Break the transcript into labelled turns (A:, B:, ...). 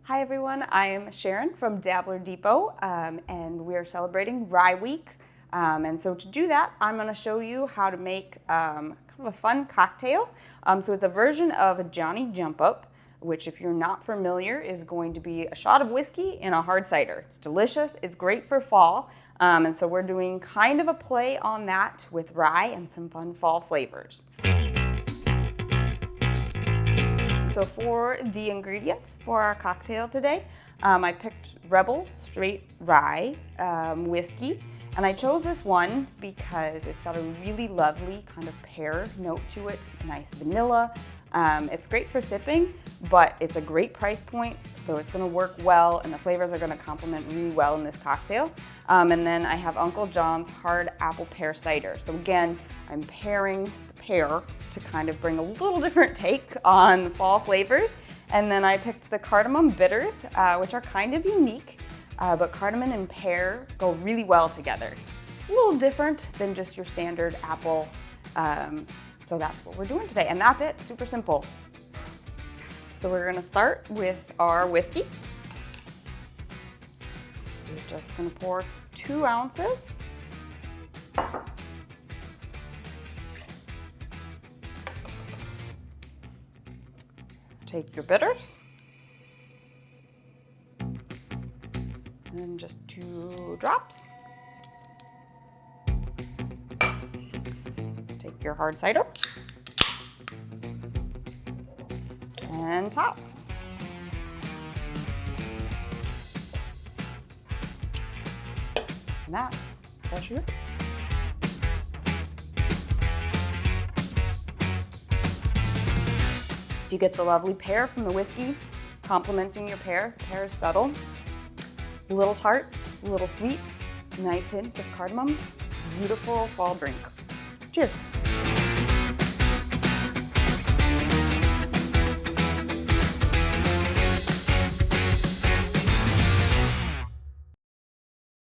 A: Hi everyone, I am Sharon from Dabbler Depot, and we are celebrating Rye Week. And so to do that, I'm going to show you how to make kind of a fun cocktail. So it's a version of a Johnny Jump Up, which if you're not familiar is going to be a shot of whiskey and a hard cider. It's delicious, it's great for fall, and so we're doing kind of a play on that with rye and some fun fall flavors. So for the ingredients for our cocktail today, I picked Rebel Straight Rye whiskey, and I chose this one because it's got a really lovely kind of pear note to it, nice vanilla. It's great for sipping, but it's a great price point, so it's gonna work well, and the flavors are gonna complement really well in this cocktail. And then I have Uncle John's hard apple pear cider. So again, I'm pairing the pear to kind of bring a little different take on the fall flavors. And then I picked the cardamom bitters, which are kind of unique, but cardamom and pear go really well together. A little different than just your standard apple. So that's what we're doing today, and that's it, super simple. So we're gonna start with our whiskey. We're just gonna pour 2 ounces. Take your bitters, and just 2 drops. Take your hard cider and top. And that's fresh sugar. So you get the lovely pear from the whiskey, complementing your pear. The pear is subtle, a little tart, a little sweet, nice hint of cardamom. Beautiful fall drink. Cheers.